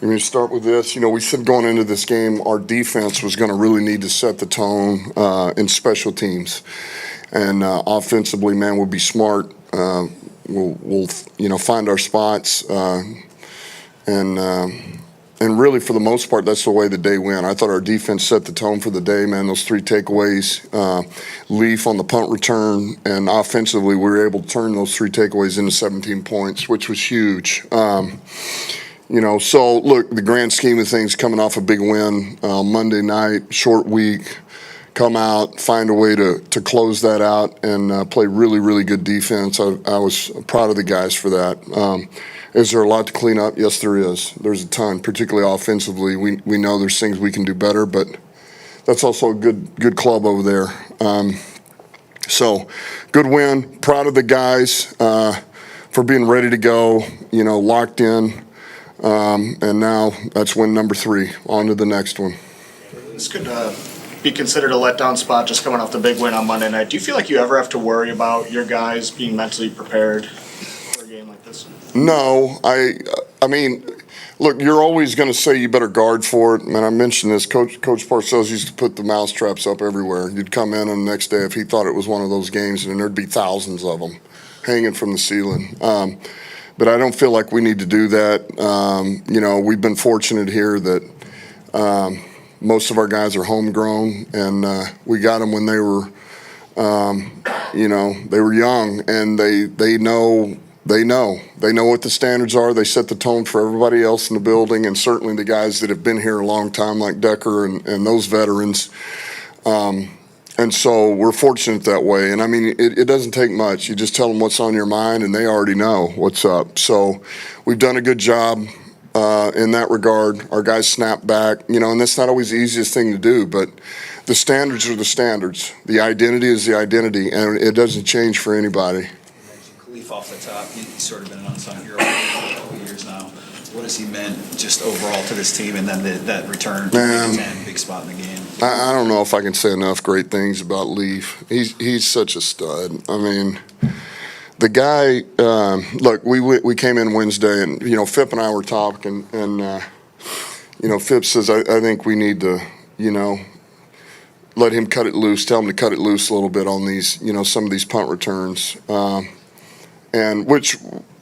Let me start with this. We said going into this game, our defense was going to really need to set the tone in special teams. And offensively, man, we'll be smart. We'll find our spots. And really, for the most part, that's the way the day went. I thought our defense set the tone for the day, man. Those 3 takeaways, Leaf on the punt return, and offensively, we were able to turn those 3 takeaways into 17 points, which was huge. So look, the grand scheme of things, coming off a big win Monday night, short week, come out, find a way to close that out, and play really, really good defense. I was proud of the guys for that. Is there a lot to clean up? Yes, there is. There's a ton, particularly offensively. We know there's things we can do better, but that's also a good club over there. So good win. Proud of the guys for being ready to go, locked in. And now that's win number 3. On to the next one. This could be considered a letdown spot just coming off the big win on Monday night. Do you feel like you ever have to worry about your guys being mentally prepared for a game like this? No, I mean, look, you're always going to say you better guard for it. And I mentioned this. Coach Parcells used to put the mouse traps up everywhere. You'd come in, and the next day, if he thought it was one of those games, and there'd be thousands of them hanging from the ceiling. But I don't feel like we need to do that. We've been fortunate here that most of our guys are homegrown, and we got them when they were, they were young, and they know what the standards are. They set the tone for everybody else in the building, and certainly the guys that have been here a long time, like Decker and those veterans. And so we're fortunate that way. And I mean, it doesn't take much. You just tell them what's on your mind, and they already know what's up. So we've done a good job in that regard. Our guys snap back, and that's not always the easiest thing to do, but the standards are the standards. The identity is the identity, and it doesn't change for anybody. Kalif off the top, he's sort of been an unsung hero for a couple of years now. What has he meant just overall to this team, and then that return to 10, big spot in the game? I don't know if I can say enough great things about Leaf. He's such a stud. I mean, the guy. Look, we came in Wednesday, and Phipp and I were talking, and Phipp says I think we need to let him cut it loose. Tell him to cut it loose a little bit on these some of these punt returns, and which.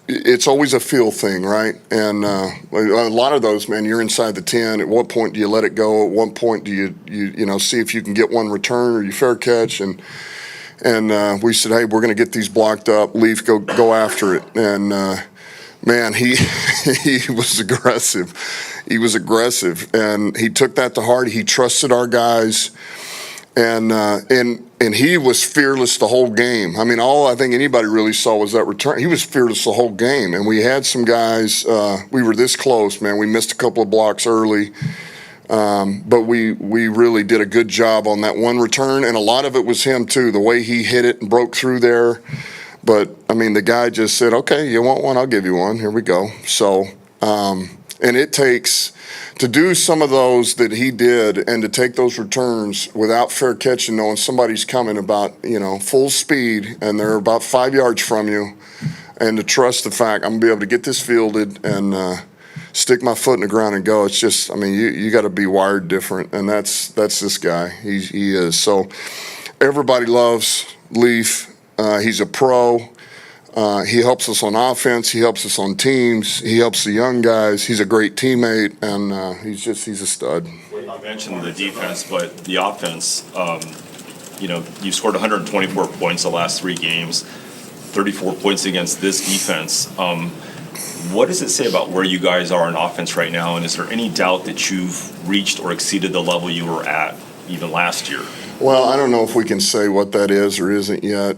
It's always a feel thing, right? And a lot of those, man, you're inside the 10. At what point do you let it go? At what point do you see if you can get one return or you fair catch? And we said, hey, we're going to get these blocked up. Leaf, go after it. And man, he was aggressive. He was aggressive, and he took that to heart. He trusted our guys, and he was fearless the whole game. I mean, all I think anybody really saw was that return. He was fearless the whole game. And we had some guys, we were this close, man. We missed a couple of blocks early. But we really did a good job on that one return. And a lot of it was him, too, the way he hit it and broke through there. But, I mean, the guy just said, okay, you want one? I'll give you one. Here we go. So, and it takes to do some of those that he did and to take those returns without fair catch and knowing somebody's coming about, full speed and they're about 5 yards from you, and to trust the fact I'm going to be able to get this fielded and stick my foot in the ground and go. It's just, I mean, you got to be wired different, and that's this guy. He is. So everybody loves Leaf. He's a pro. He helps us on offense. He helps us on teams. He helps the young guys. He's a great teammate, and he's a stud. I mentioned the defense, but the offense, you scored 124 points the last 3 games, 34 points against this defense. What does it say about where you guys are in offense right now, and is there any doubt that you've reached or exceeded the level you were at even last year? Well, I don't know if we can say what that is or isn't yet.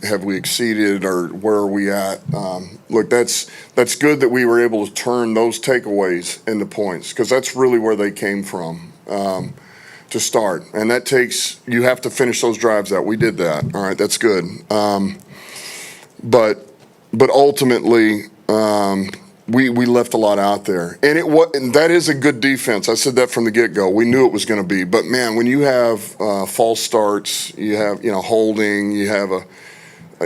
Have we exceeded, or where are we at? Look, that's good that we were able to turn those takeaways into points, because that's really where they came from to start. And that takes, you have to finish those drives out. We did that. All right, that's good. But ultimately, we left a lot out there, and that is a good defense. I said that from the get-go. We knew it was going to be, but man, when you have false starts, you have holding, you have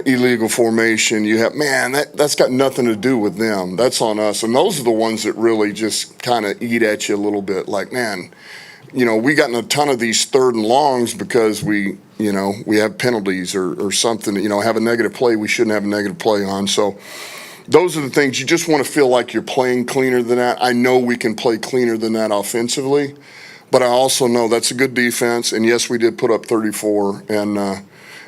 illegal formation. You have, man, that's got nothing to do with them. That's on us. And those are the ones that really just kind of eat at you a little bit. Like, man, we got in a ton of these 3rd and longs because we have penalties or something, have a negative play we shouldn't have a negative play on. So those are the things you just want to feel like you're playing cleaner than that. I know we can play cleaner than that offensively, but I also know that's a good defense. And yes, we did put up 34. And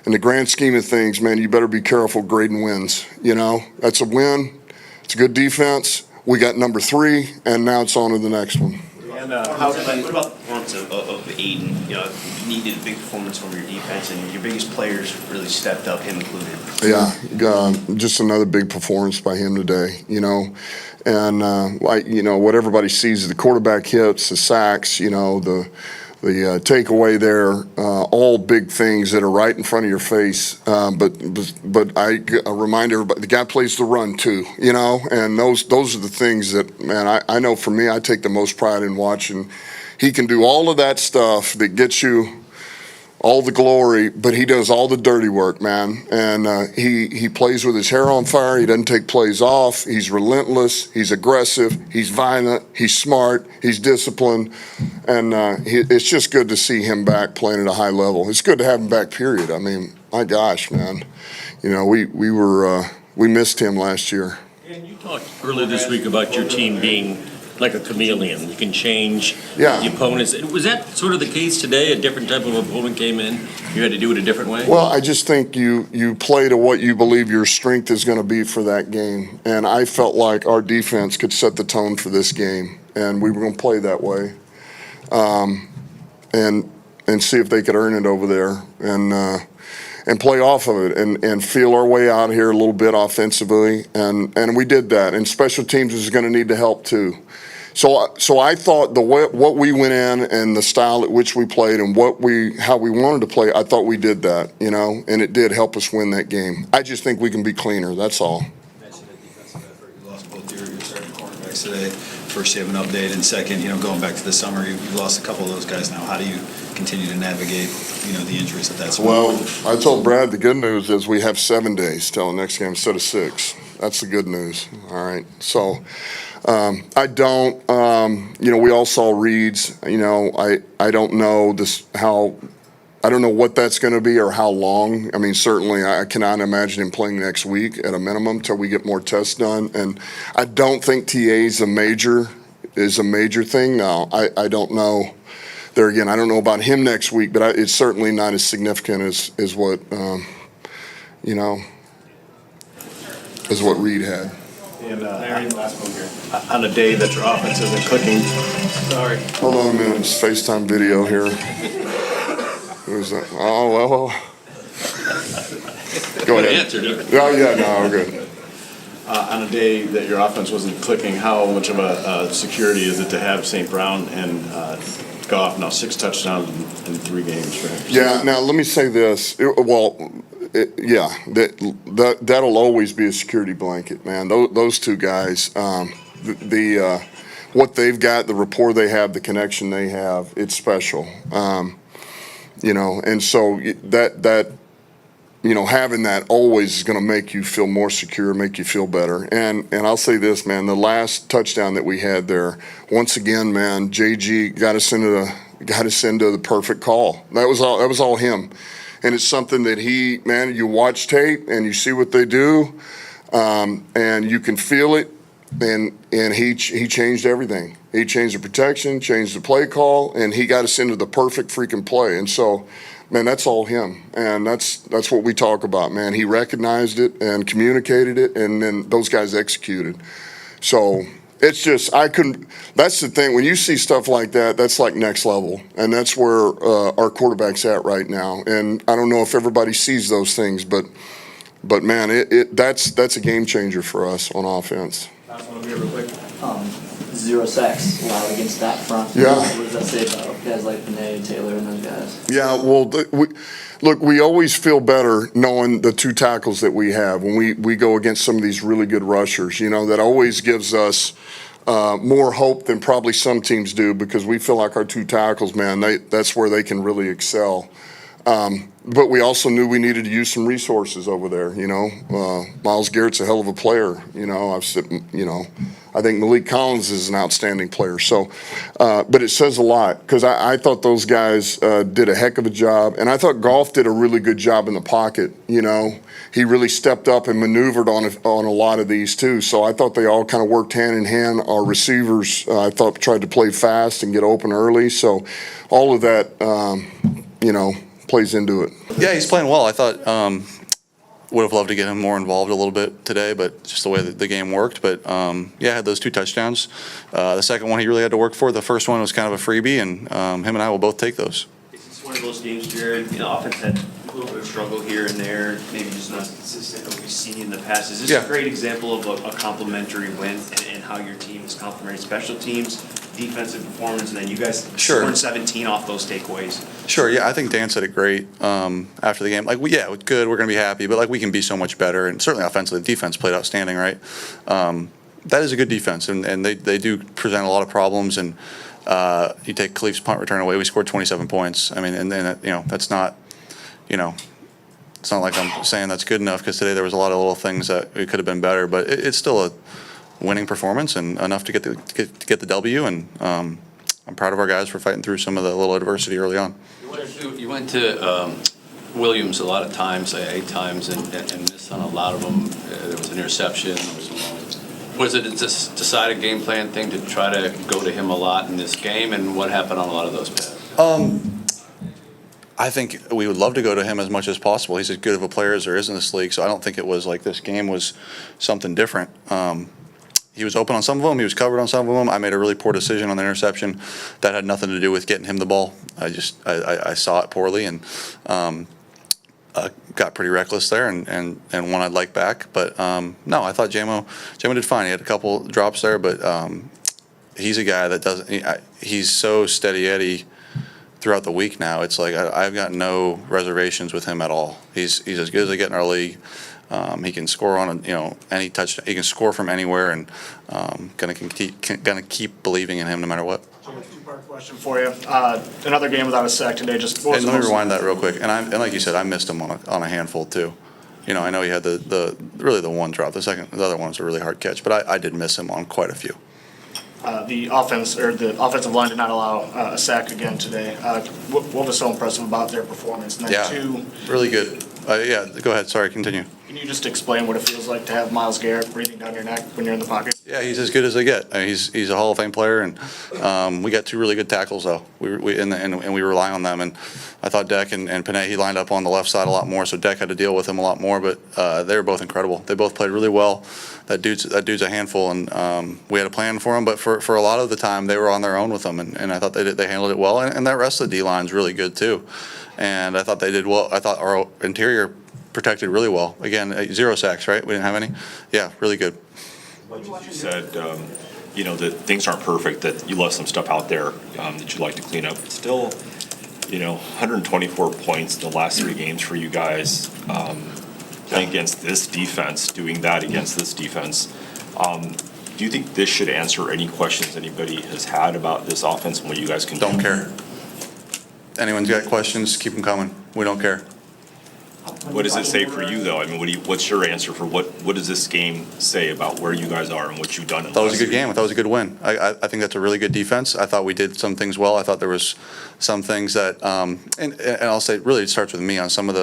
in the grand scheme of things, man, you better be careful grading wins. That's a win. It's a good defense. We got number 3, and now it's on to the next one. And what about the performance of Aiden? You needed a big performance from your defense, and your biggest players really stepped up, him included. Yeah, just another big performance by him today. And what everybody sees is the quarterback hits, the sacks, the takeaway there, all big things that are right in front of your face. But I remind everybody, the guy plays the run too, and those are the things that, man, I know for me, I take the most pride in watching. He can do all of that stuff that gets you all the glory, but he does all the dirty work, man. And he plays with his hair on fire. He doesn't take plays off. He's relentless. He's aggressive. He's violent. He's smart. He's disciplined. And it's just good to see him back playing at a high level. It's good to have him back, period. I mean, my gosh, man. We missed him last year. And you talked earlier this week about your team being like a chameleon. You can change Yeah. the opponents. Was that sort of the case today? A different type of opponent came in? You had to do it a different way? Well, I just think you play to what you believe your strength is going to be for that game. And I felt like our defense could set the tone for this game. And we were going to play that way. And see if they could earn it over there. And play off of it and feel our way out here a little bit offensively. And we did that. And special teams is going to need to help too. So I thought what we went in and the style at which we played and how we wanted to play, I thought we did that, and it did help us win that game. I just think we can be cleaner. That's all. You mentioned a defensive effort. You lost both your starting cornerbacks today. First, you have an update, and second, going back to the summer, you've lost a couple of those guys now. How do you continue to navigate, the injuries that's Well, I told Brad the good news is we have 7 days till the next game instead of 6. That's the good news. All right. So I don't, we all saw Reed's. I don't know I don't know what that's going to be or how long. I mean, certainly I cannot imagine him playing next week at a minimum till we get more tests done. And I don't think TA is a major thing. Now, I don't know. There again, I don't know about him next week, but it's certainly not as significant as what, as what Reed had. And last one here. On a day that your offense isn't clicking. Sorry. Hold on a minute, it's FaceTime video here. Who's that? Oh, well. Go ahead. Oh, yeah, no, we're good. On a day that your offense wasn't clicking, how much of a security is it to have St. Brown and Goff now 6 touchdowns in 3 games for him? Yeah, now let me say this. That'll always be a security blanket, man. Those two guys, what they've got, the rapport they have, the connection they have, it's special. And so that having that always is going to make you feel more secure, make you feel better. And I'll say this, man, the last touchdown that we had there, once again, man, JG got us into the perfect call. That was all him. And it's something that you watch tape and you see what they do, and you can feel it. And he changed everything. He changed the protection, changed the play call, and he got us into the perfect freaking play. And so, man, that's all him. And that's what we talk about, man. He recognized it and communicated it, and then those guys executed. So it's just, that's the thing. When you see stuff like that, that's like next level. And that's where our quarterback's at right now. And I don't know if everybody sees those things, but man, that's a game changer for us on offense. Last one over here real quick. 0 sacks allowed against that front. Yeah. What does that say about guys like Panay, Taylor, and those guys? Yeah, well, we always feel better knowing the 2 tackles that we have when we go against some of these really good rushers. That always gives us more hope than probably some teams do, because we feel like our 2 tackles, man, that's where they can really excel. But we also knew we needed to use some resources over there. Miles Garrett's a hell of a player. I think Malik Collins is an outstanding player. So, but it says a lot because I thought those guys did a heck of a job, and I thought Goff did a really good job in the pocket. He really stepped up and maneuvered on a lot of these too. So I thought they all kind of worked hand in hand. Our receivers, I thought, tried to play fast and get open early. So all of that, plays into it. Yeah, he's playing well. I thought would have loved to get him more involved a little bit today, but just the way that the game worked. But had those 2 touchdowns. The second one he really had to work for. The first one was kind of a freebie, and him and I will both take those. It's one of those games, Jared. Offense had a little bit of struggle here and there, maybe just not as consistent as we've seen in the past. Is this a great example of a complementary win and how your team is complementing special teams, defensive performance, and then you guys scored 17 off those takeaways? Sure, yeah, I think Dan said it great after the game. Like, it was good, we're going to be happy, but we can be so much better, and certainly offensively, the defense played outstanding, right? That is a good defense, and they do present a lot of problems, and you take Kalif's punt return away, we scored 27 points. I mean, and then, that's not, it's not like I'm saying that's good enough, because today there was a lot of little things that it could have been better, but it's still a winning performance and enough to get the W, and I'm proud of our guys for fighting through some of the little adversity early on. You went to Williams a lot of times, 8 times, and missed on a lot of them. There was an interception. Was it a decided game plan thing to try to go to him a lot in this game, and what happened on a lot of those passes? I think we would love to go to him as much as possible. He's as good of a player as there is in this league, so I don't think it was like this game was something different. He was open on some of them. He was covered on some of them. I made a really poor decision on the interception. That had nothing to do with getting him the ball. I saw it poorly and got pretty reckless there and one I'd like back. But no, I thought Jamo did fine. He had a couple drops there, but he's a guy that doesn't. He's so steady Eddie throughout the week now. It's like I've got no reservations with him at all. He's as good as they get in our league. He can score on any touchdown. He can score from anywhere, and gonna keep believing in him no matter what. Two-part question for you. Another game without a sack today. Just let me rewind that real quick. And like you said, I missed him on a handful too. I know he had the one drop. The other one was a really hard catch, but I did miss him on quite a few. The offensive line did not allow a sack again today. What was so impressive about their performance? And then really good. Go ahead. Sorry, continue. Can you just explain what it feels like to have Myles Garrett breathing down your neck when you're in the pocket? Yeah, he's as good as they get. He's a Hall of Fame player, and we got 2 really good tackles though. We rely on them. And I thought Deck and Panay, he lined up on the left side a lot more, so Deck had to deal with him a lot more. But they were both incredible. They both played really well. That dude's a handful, and we had a plan for him. But for a lot of the time, they were on their own with him, and I thought they handled it well. And that rest of the D line's really good too. And I thought they did well. I thought our interior protected really well. Again, 0 sacks, right? We didn't have any. Yeah, really good. You said, that things aren't perfect, that you left some stuff out there that you'd like to clean up. But still, 124 points in the last 3 games for you guys, playing against this defense, doing that against this defense. Do you think this should answer any questions anybody has had about this offense and what you guys can do? Don't care. Anyone's got questions, keep them coming. We don't care. What does it say for you, though? I mean, what's your answer for what does this game say about where you guys are and what you've done? I thought it was a good game. I thought it was a good win. I think that's a really good defense. I thought we did some things well. I thought there was some things that, and I'll say, really, it starts with me on some of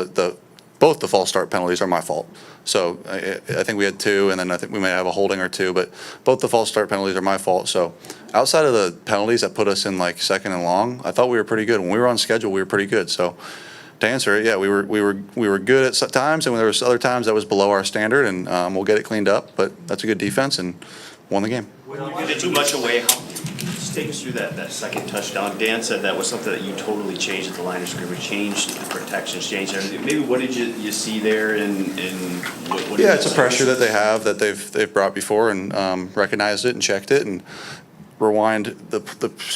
both the false start penalties are my fault. So I think we had 2, and then I think we may have a holding or 2, but both the false start penalties are my fault. So outside of the penalties that put us in like 2nd and long, I thought we were pretty good. When we were on schedule, we were pretty good. So to answer it, yeah, we were good at times, and there was other times that was below our standard, and we'll get it cleaned up. But that's a good defense, and won the game. When you get too much away, just take us through that second touchdown. Dan said that was something that you totally changed at the line of scrimmage, changed the protections, changed everything. Maybe what did you see there, and what yeah, it's a pressure that they have that they've brought before, and recognized it and checked it. And rewind the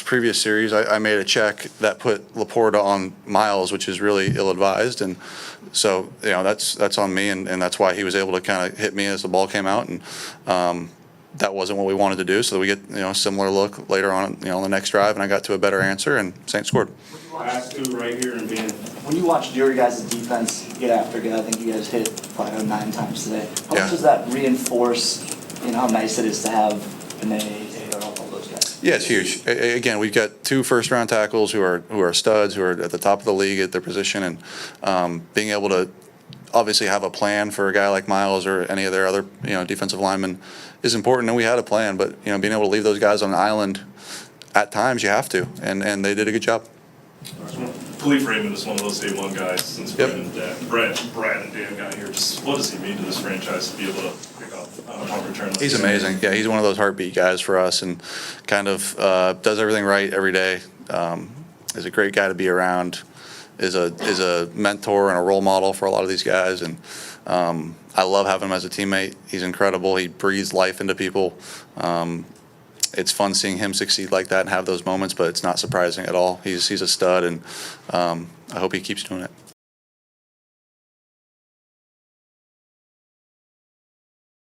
previous series, I made a check that put Laporta on Miles, which is really ill-advised, and so that's on me, and that's why he was able to kind of hit me as the ball came out, and that wasn't what we wanted to do. So we get a similar look later on, on the next drive, and I got to a better answer, and Saints scored. Last 2 right here and being When you watched your guys' defense get after good, I think you guys hit probably 9 times today. How Yeah. much does that reinforce, how nice it is to have Vinay, Taylor, all those guys? Yeah, it's huge. Again, we've got 2 first-round tackles who are studs, who are at the top of the league at their position, and being able to obviously have a plan for a guy like Miles or any of their other defensive linemen is important. And we had a plan, but being able to leave those guys on an island at times you have to, and they did a good job. Kalif Raymond is one of those day one guys since Yep. Brad and Dan got here. Just what does he mean to this franchise to be able to pick up on a punt return? He's amazing. Yeah, he's one of those heartbeat guys for us, and kind of does everything right every day. Is a great guy to be around. Is a mentor and a role model for a lot of these guys, and I love having him as a teammate. He's incredible. He breathes life into people. It's fun seeing him succeed like that and have those moments, but it's not surprising at all. He's a stud, and I hope he keeps doing it.